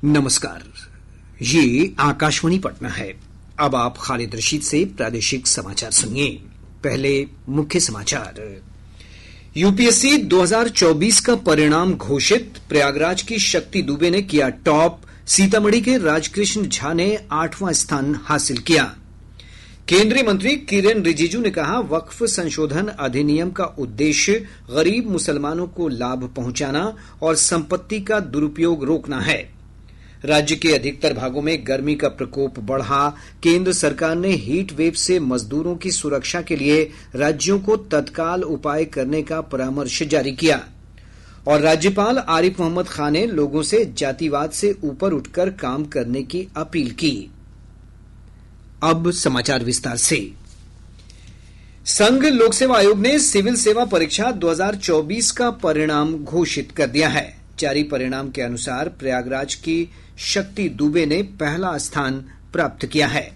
नमस्कार, ये आकाशवाणी पटना है। अब आप खालिद रशीद से प्रादेशिक समाचार सुनिए। पहले मुख्य समाचार। यूपीएससी 2024 का परिणाम घोषित। प्रयागराज की शक्ति दुबे ने किया टॉप। सीतामढ़ी के राजकृष्ण झा ने 8वां स्थान हासिल किया। केंद्रीय मंत्री किरेन रिजिजू ने कहा, वक्फ संशोधन अधिनियम का उद्देश्य गरीब मुसलमानों को लाभ पहुंचाना और संपत्ति का दुरुपयोग रोकना है। राज्य के अधिकतर भागों में गर्मी का प्रकोप बढ़ा। केंद्र सरकार ने हीट वेव से मजदूरों की सुरक्षा के लिए राज्यों को तत्काल उपाय करने का परामर्श जारी किया। और राज्यपाल आरिफ मोहम्मद खान ने लोगों से जातिवाद से ऊपर उठकर काम करने की अपील की। अब समाचार विस्तार से। संघ लोक सेवा आयोग ने सिविल सेवा परीक्षा 2024 का परिणाम घोषित कर दिया है। जारी परिणाम के अनुसार प्रयागराज की शक्ति दुबे ने पहला स्थान प्राप्त किया है।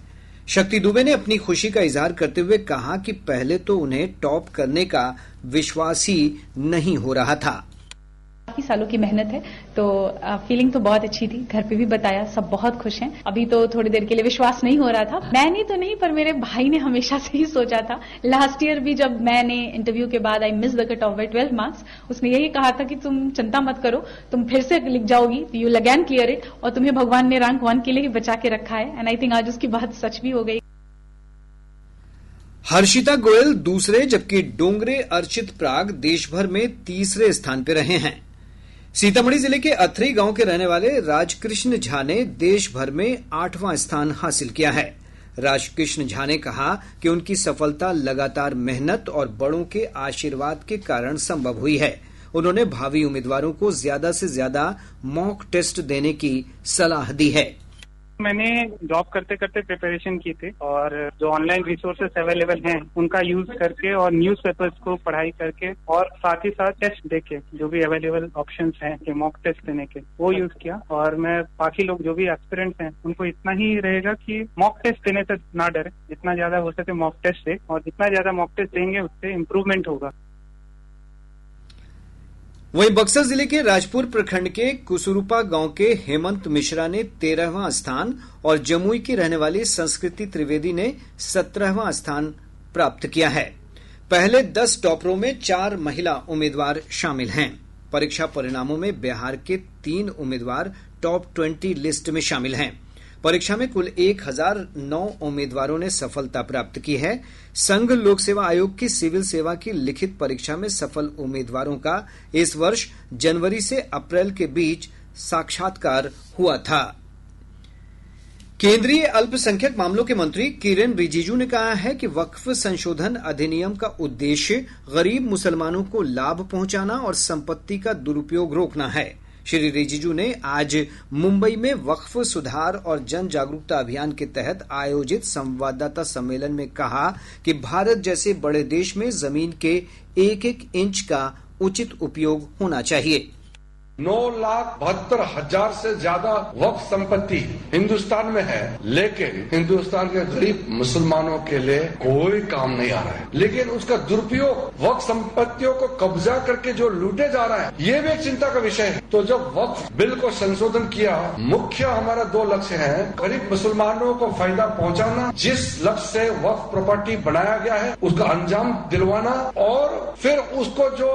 शक्ति दुबे ने अपनी खुशी का इजहार करते हुए कहा कि पहले तो उन्हें टॉप करने का विश्वास ही नहीं हो रहा था। काफी सालों की मेहनत है, तो फीलिंग तो बहुत अच्छी थी। घर पे भी बताया, सब बहुत खुश हैं। अभी तो थोड़ी देर के लिए विश्वास नहीं हो रहा था। मैंने तो नहीं, पर मेरे भाई ने हमेशा से ही सोचा था। लास्ट ईयर भी जब मैंने इंटरव्यू के बाद I miss the cut off by 12 marks, उसने यही कहा था कि तुम चिंता मत करो, तुम फिर से लिख जाओगी, you will again clear it, और तुम्हें भगवान ने रैंक 1 के लिए ही बचा के रखा है। एंड आई थिंक आज उसकी बात सच भी हो गई। हर्षिता गोयल दूसरे, जबकि डोंगरे अर्चित प्राग देश भर में तीसरे स्थान पर रहे हैं। सीतामढ़ी जिले के अथरी गांव के रहने वाले राजकृष्ण झा ने देश भर में 8वां स्थान हासिल किया है। राजकृष्ण झा ने कहा कि उनकी सफलता लगातार मेहनत और बड़ों के आशीर्वाद के कारण संभव हुई है। उन्होंने भावी उम्मीदवारों को ज्यादा से ज्यादा मॉक टेस्ट देने की सलाह दी है। मैंने जॉब करते करते प्रिपरेशन की थी, और जो ऑनलाइन रिसोर्सेस अवेलेबल हैं उनका यूज करके और न्यूज़पेपर्स को पढ़ाई करके और साथ ही साथ टेस्ट देके जो भी अवेलेबल ऑप्शंस हैं कि मॉक टेस्ट देने के, वो यूज किया। और मैं बाकी लोग जो भी एस्पिरेंट्स हैं उनको इतना ही रहेगा कि मॉक टेस्ट देने से ना डरे, जितना ज्यादा हो सके मॉक टेस्ट दे, और जितना ज्यादा मॉक टेस्ट देंगे उससे इम्प्रूवमेंट होगा। वहीं बक्सर जिले के राजपुर प्रखंड के कुसुरुपा गांव के हेमंत मिश्रा ने 13वां स्थान और जमुई की रहने वाली संस्कृति त्रिवेदी ने 17वां स्थान प्राप्त किया है। पहले 10 टॉपरों में 4 महिला उम्मीदवार शामिल हैं। परीक्षा परिणामों में बिहार के 3 उम्मीदवार टॉप 20 लिस्ट में शामिल हैं। परीक्षा में कुल 1009 उम्मीदवारों ने सफलता प्राप्त की है। संघ लोक सेवा आयोग की सिविल सेवा की लिखित परीक्षा में सफल उम्मीदवारों का इस वर्ष जनवरी से अप्रैल के बीच साक्षात्कार हुआ था। केंद्रीय अल्पसंख्यक मामलों के मंत्री किरेन रिजिजू ने कहा है कि वक्फ संशोधन अधिनियम का उद्देश्य गरीब मुसलमानों को लाभ पहुंचाना और संपत्ति का दुरुपयोग रोकना है। श्री रिजिजू ने आज मुंबई में वक्फ सुधार और जन जागरूकता अभियान के तहत आयोजित संवाददाता सम्मेलन में कहा कि भारत जैसे बड़े देश में जमीन के 1-1 इंच का उचित उपयोग होना चाहिए। 9,72,000 से ज्यादा वक्फ संपत्ति हिंदुस्तान में है, लेकिन हिंदुस्तान के गरीब मुसलमानों के लिए कोई काम नहीं आ रहा है। लेकिन उसका दुरुपयोग, वक्फ संपत्तियों को कब्जा करके जो लूटे जा रहा है, ये भी एक चिंता का विषय है। तो जब वक्फ बिल को संशोधन किया, मुख्य हमारा 2 लक्ष्य हैं। गरीब मुसलमानों को फायदा पहुंचाना, जिस लक्ष्य से वक्फ प्रॉपर्टी बनाया गया है उसका अंजाम दिलवाना, और फिर उसको जो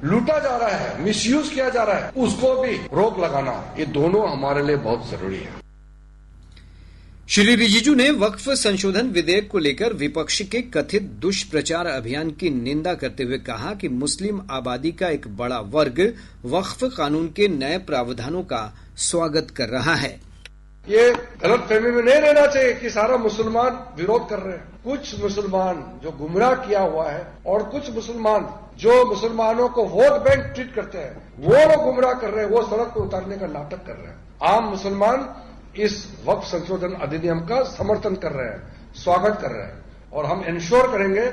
लूटा जा रहा है, मिसयूज किया जा रहा है, उसको भी रोक लगाना। ये दोनों हमारे लिए बहुत जरूरी है। श्री रिजिजू ने वक्फ संशोधन विधेयक को लेकर विपक्ष के कथित दुष्प्रचार अभियान की निंदा करते हुए कहा कि मुस्लिम आबादी का एक बड़ा वर्ग वक्फ कानून के नए प्रावधानों का स्वागत कर रहा है। ये गलतफहमी में नहीं रहना चाहिए कि सारा मुसलमान विरोध कर रहे हैं। कुछ मुसलमान जो गुमराह किया हुआ है और कुछ मुसलमान जो मुसलमानों को वोट बैंक ट्रीट करते हैं, वो लोग गुमराह कर रहे हैं, वो सड़क पर उतारने का नाटक कर रहे हैं। आम मुसलमान इस वक्फ संशोधन अधिनियम का समर्थन कर रहे हैं, स्वागत कर रहे हैं, और हम इंश्योर करेंगे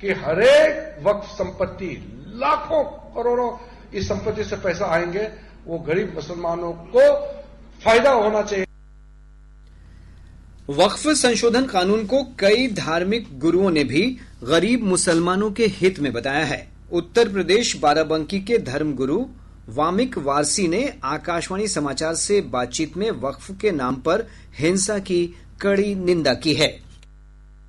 कि हरेक वक्फ संपत्ति, लाखों करोड़ों इस संपत्ति से पैसा आएंगे, वो गरीब मुसलमानों को फायदा होना चाहिए। वक्फ संशोधन कानून को कई धार्मिक गुरुओं ने भी गरीब मुसलमानों के हित में बताया है। उत्तर प्रदेश बाराबंकी के धर्मगुरु वामिक वारसी ने आकाशवाणी समाचार से बातचीत में वक्फ के नाम पर हिंसा की कड़ी निंदा की है।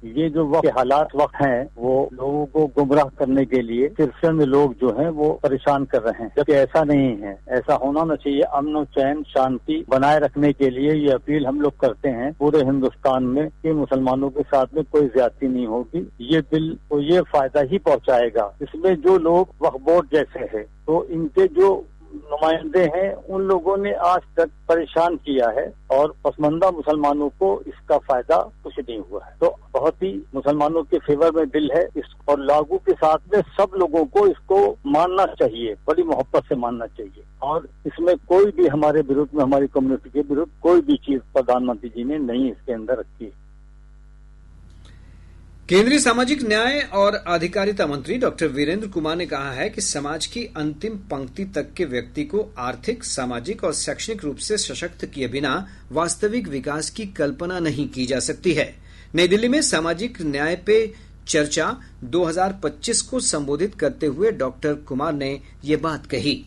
ये जो वक्त के हालात वक्त हैं वो लोगों को गुमराह करने के लिए सिरसे में लोग जो हैं वो परेशान कर रहे हैं, जबकि ऐसा नहीं है। ऐसा होना न चाहिए। अमन और चैन शांति बनाए रखने के लिए ये अपील हम लोग करते हैं पूरे हिंदुस्तान में कि मुसलमानों के साथ में कोई ज्यादती नहीं होगी। ये बिल को ये फायदा ही पहुंचाएगा। इसमें जो लोग वक्फ बोर्ड जैसे है तो इनके जो नुमाइंदे हैं उन लोगों ने आज तक परेशान किया है और पसमानदा मुसलमानों को इसका फायदा कुछ नहीं हुआ है। तो बहुत ही मुसलमानों के फेवर में बिल है इस और लागू के साथ में सब लोगों को इसको मानना चाहिए, बड़ी मोहब्बत से मानना चाहिए। और इसमें कोई भी हमारे विरुद्ध में, हमारी कम्युनिटी के विरुद्ध कोई भी चीज प्रधानमंत्री जी ने नहीं इसके अंदर रखी। केंद्रीय सामाजिक न्याय और अधिकारिता मंत्री डॉक्टर वीरेंद्र कुमार ने कहा है कि समाज की अंतिम पंक्ति तक के व्यक्ति को आर्थिक, सामाजिक और शैक्षणिक रूप से सशक्त किए बिना वास्तविक विकास की कल्पना नहीं की जा सकती है। नई दिल्ली में सामाजिक न्याय पे चर्चा 2025 को संबोधित करते हुए डॉक्टर कुमार ने ये बात कही।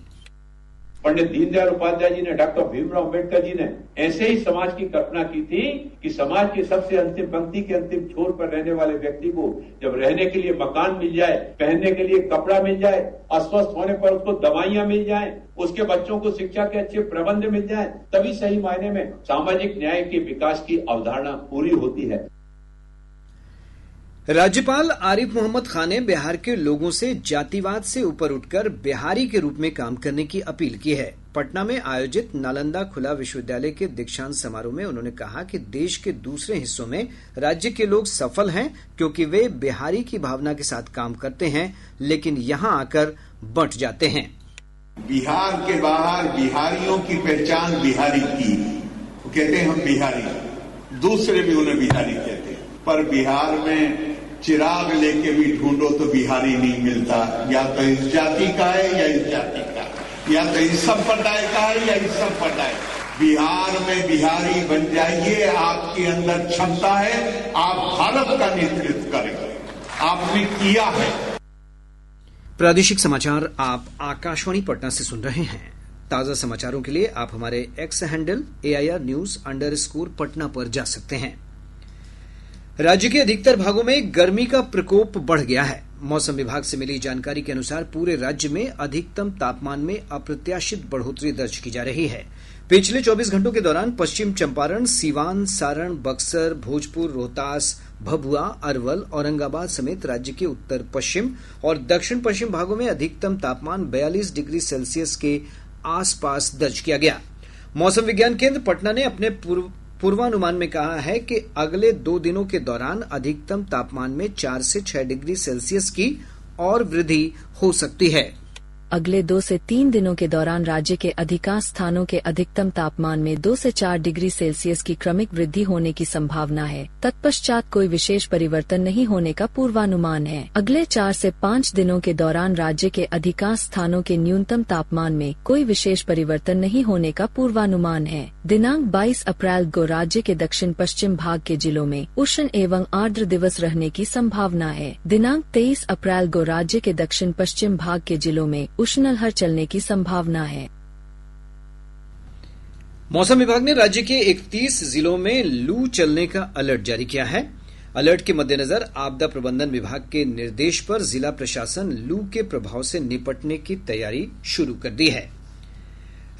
पंडित दीनदयाल उपाध्याय जी ने, डॉक्टर भीमराव अम्बेडकर जी ने ऐसे ही समाज की कल्पना की थी कि समाज की सबसे अंतिम पंक्ति के अंतिम छोर पर रहने वाले व्यक्ति को जब रहने के लिए मकान मिल जाए, पहनने के लिए कपड़ा मिल जाए, अस्वस्थ होने पर उसको दवाइयां मिल जाए, उसके बच्चों को शिक्षा के अच्छे प्रबंध मिल जाए, तभी सही मायने में सामाजिक न्याय के विकास की अवधारणा पूरी होती है। राज्यपाल आरिफ मोहम्मद खान ने बिहार के लोगों से जातिवाद से ऊपर उठकर बिहारी के रूप में काम करने की अपील की है। पटना में आयोजित नालंदा खुला विश्वविद्यालय के दीक्षांत समारोह में उन्होंने कहा कि देश के दूसरे हिस्सों में राज्य के लोग सफल हैं क्योंकि वे बिहारी की भावना के साथ काम करते हैं, लेकिन यहाँ आकर बंट जाते हैं। बिहार के बाहर बिहारियों की पहचान बिहारी की, कहते हैं हम बिहारी, दूसरे भी उन्हें बिहारी कहते हैं, पर बिहार में चिराग लेके भी ढूंढो तो बिहारी नहीं मिलता। या तो इस जाति का है या इस जाति का, या तो इस संप्रदाय का है या इस संप्रदाय। बिहार में बिहारी बन जाइए, आपके अंदर क्षमता है, आप भारत का नेतृत्व करेंगे, आपने किया है। प्रादेशिक समाचार आप आकाशवाणी पटना से सुन रहे हैं। ताजा समाचारों के लिए आप हमारे एक्स हैंडल AIR_News_ पर जा सकते हैं। राज्य के अधिकतर भागों में गर्मी का प्रकोप बढ़ गया है। मौसम विभाग से मिली जानकारी के अनुसार पूरे राज्य में अधिकतम तापमान में अप्रत्याशित बढ़ोतरी दर्ज की जा रही है। पिछले 24 घंटों के दौरान पश्चिम चंपारण, सीवान, सारण, बक्सर, भोजपुर, रोहतास, भभुआ, अरवल, औरंगाबाद समेत राज्य के उत्तर पश्चिम और दक्षिण पश्चिम भागों में अधिकतम तापमान 42 डिग्री सेल्सियस के आसपास दर्ज किया गया। मौसम विज्ञान केंद्र पटना ने अपने पूर्वानुमान में कहा है कि अगले 2 दिनों के दौरान अधिकतम तापमान में 4 से 6 डिग्री सेल्सियस की और वृद्धि हो सकती है। अगले 2 से 3 दिनों के दौरान राज्य के अधिकांश स्थानों के अधिकतम तापमान में 2 से 4 डिग्री सेल्सियस की क्रमिक वृद्धि होने की संभावना है। तत्पश्चात कोई विशेष परिवर्तन नहीं होने का पूर्वानुमान है। अगले 4 से 5 दिनों के दौरान राज्य के अधिकांश स्थानों के न्यूनतम तापमान में कोई विशेष परिवर्तन नहीं होने का पूर्वानुमान है। दिनांक 22 अप्रैल को राज्य के दक्षिण पश्चिम भाग के जिलों में उष्ण एवं आर्द्र दिवस रहने की संभावना है। दिनांक 23 अप्रैल को राज्य के दक्षिण पश्चिम भाग के जिलों में उष्णलहर चलने की संभावना है। मौसम विभाग ने राज्य के 31 जिलों में लू चलने का अलर्ट जारी किया है। अलर्ट के मद्देनजर आपदा प्रबंधन विभाग के निर्देश पर जिला प्रशासन लू के प्रभाव से निपटने की तैयारी शुरू कर दी है।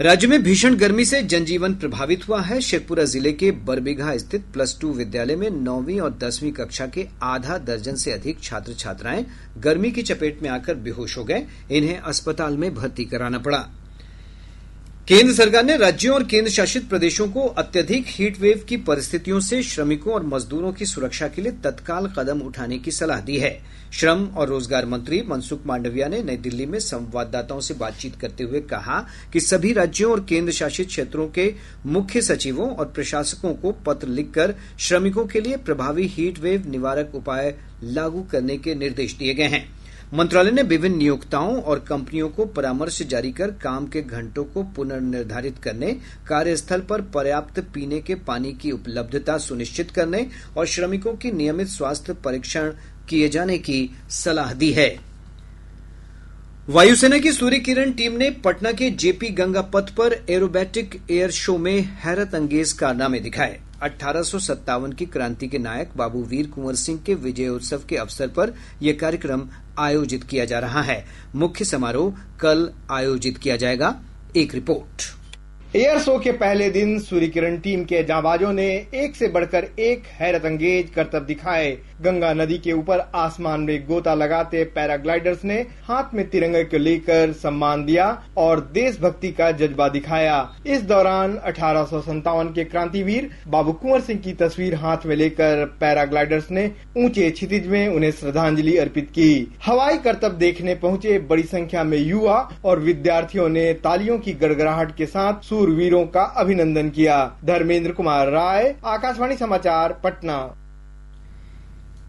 राज्य में भीषण गर्मी से जनजीवन प्रभावित हुआ है। शेखपुरा जिले के बरबीघा स्थित +2 विद्यालय में 9वीं और 10वीं कक्षा के आधा दर्जन से अधिक छात्र छात्राएं गर्मी की चपेट में आकर बेहोश हो गए। इन्हें अस्पताल में भर्ती कराना पड़ा। केंद्र सरकार ने राज्यों और केंद्र शासित प्रदेशों को अत्यधिक हीट वेव की परिस्थितियों से श्रमिकों और मजदूरों की सुरक्षा के लिए तत्काल कदम उठाने की सलाह दी है। श्रम और रोजगार मंत्री मनसुख मांडविया ने नई दिल्ली में संवाददाताओं से बातचीत करते हुए कहा कि सभी राज्यों और केंद्र शासित क्षेत्रों के मुख्य सचिवों और प्रशासकों को पत्र लिखकर श्रमिकों के लिए प्रभावी हीट वेव निवारक उपाय लागू करने के निर्देश दिए गए हैं। मंत्रालय ने विभिन्न नियोक्ताओं और कंपनियों को परामर्श जारी कर काम के घंटों को पुनर्निर्धारित करने, कार्यस्थल पर पर्याप्त पीने के पानी की उपलब्धता सुनिश्चित करने और श्रमिकों की नियमित स्वास्थ्य परीक्षण किए जाने की सलाह दी है। वायुसेना की सूर्य किरण टीम ने पटना के जेपी गंगा पथ पर एरोबैटिक एयर शो में हैरत अंगेज कारनामे दिखाए। 1857 की क्रांति के नायक बाबू वीर कुंवर सिंह के विजयोत्सव के अवसर पर यह कार्यक्रम आयोजित किया जा रहा है। मुख्य समारोह कल आयोजित किया जाएगा। एक रिपोर्ट। एयर शो के पहले दिन सूर्य किरण टीम के जांबाजों ने एक से बढ़कर एक हैरत अंगेज करतब दिखाए। गंगा नदी के ऊपर आसमान में गोता लगाते पैराग्लाइडर्स ने हाथ में तिरंगे को लेकर सम्मान दिया और देशभक्ति का जज्बा दिखाया। इस दौरान 1857 के क्रांतिवीर बाबू कुंवर सिंह की तस्वीर हाथ में लेकर पैराग्लाइडर्स ने ऊंचे क्षितिज में उन्हें श्रद्धांजलि अर्पित की। हवाई करतब देखने पहुंचे बड़ी संख्या में युवा और विद्यार्थियों ने तालियों की गड़गड़ाहट के साथ सूरवीरों का अभिनंदन किया। धर्मेंद्र कुमार राय, आकाशवाणी समाचार, पटना।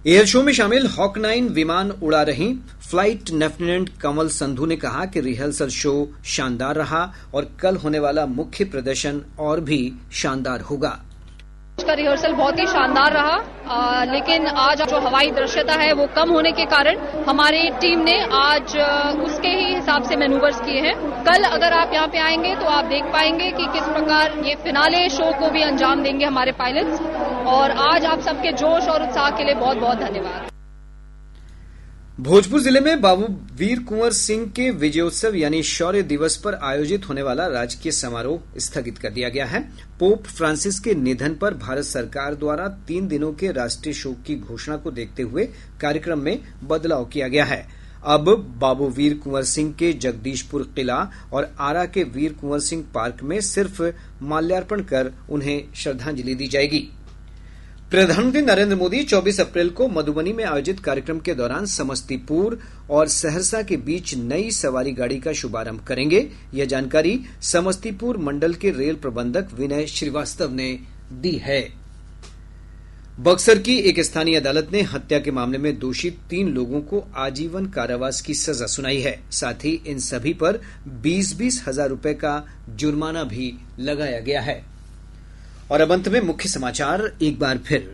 एयर शो में शामिल हॉक 9 विमान उड़ा रही फ्लाइट लेफ्टिनेंट कमल संधू ने कहा कि रिहर्सल शो शानदार रहा और कल होने वाला मुख्य प्रदर्शन और भी शानदार होगा। उसका रिहर्सल बहुत ही शानदार रहा, लेकिन आज जो हवाई दृश्यता है वो कम होने के कारण हमारी टीम ने आज उसके ही हिसाब से मैनूवर्स किए हैं। कल अगर आप यहाँ पे आएंगे तो आप देख पाएंगे कि किस प्रकार ये फिनाले शो को भी अंजाम देंगे हमारे पायलट्स। और आज आप सबके जोश और उत्साह के लिए बहुत बहुत धन्यवाद। भोजपुर जिले में बाबू वीर कुंवर सिंह के विजयोत्सव यानी शौर्य दिवस पर आयोजित होने वाला राजकीय समारोह स्थगित कर दिया गया है। पोप फ्रांसिस के निधन पर भारत सरकार द्वारा 3 दिनों के राष्ट्रीय शोक की घोषणा को देखते हुए कार्यक्रम में बदलाव किया गया है। अब बाबू वीर कुंवर सिंह के जगदीशपुर किला और आरा के वीर कुंवर सिंह पार्क में सिर्फ माल्यार्पण कर उन्हें श्रद्धांजलि दी जाएगी। प्रधानमंत्री नरेंद्र मोदी 24 अप्रैल को मधुबनी में आयोजित कार्यक्रम के दौरान समस्तीपुर और सहरसा के बीच नई सवारी गाड़ी का शुभारंभ करेंगे। यह जानकारी समस्तीपुर मंडल के रेल प्रबंधक विनय श्रीवास्तव ने दी है। बक्सर की एक स्थानीय अदालत ने हत्या के मामले में दोषी 3 लोगों को आजीवन कारावास की सजा सुनाई है। साथ ही इन सभी पर 20-20 हजार रुपए का जुर्माना भी लगाया गया है। और अब अंत में मुख्य समाचार एक बार फिर।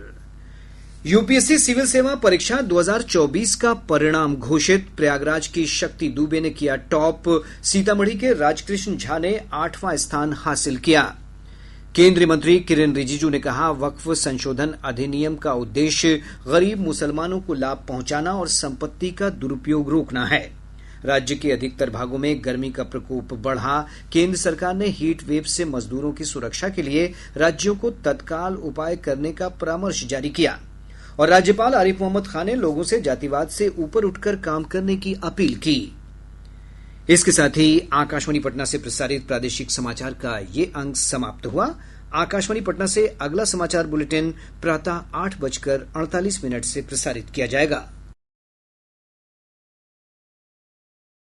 यूपीएससी सिविल सेवा परीक्षा 2024 का परिणाम घोषित। प्रयागराज की शक्ति दुबे ने किया टॉप। सीतामढ़ी के राजकृष्ण झा ने 8वां स्थान हासिल किया। केंद्रीय मंत्री किरेन रिजिजू ने कहा, वक्फ संशोधन अधिनियम का उद्देश्य गरीब मुसलमानों को लाभ पहुंचाना और संपत्ति का दुरुपयोग रोकना है। राज्य के अधिकतर भागों में गर्मी का प्रकोप बढ़ा। केंद्र सरकार ने हीट वेव से मजदूरों की सुरक्षा के लिए राज्यों को तत्काल उपाय करने का परामर्श जारी किया। और राज्यपाल आरिफ मोहम्मद खान ने लोगों से जातिवाद से ऊपर उठकर काम करने की अपील की। इसके साथ ही आकाशवाणी पटना से प्रसारित प्रादेशिक समाचार का ये अंक समाप्त हुआ। आकाशवाणी पटना से अगला समाचार बुलेटिन प्रातः 8:48 से प्रसारित किया जाएगा।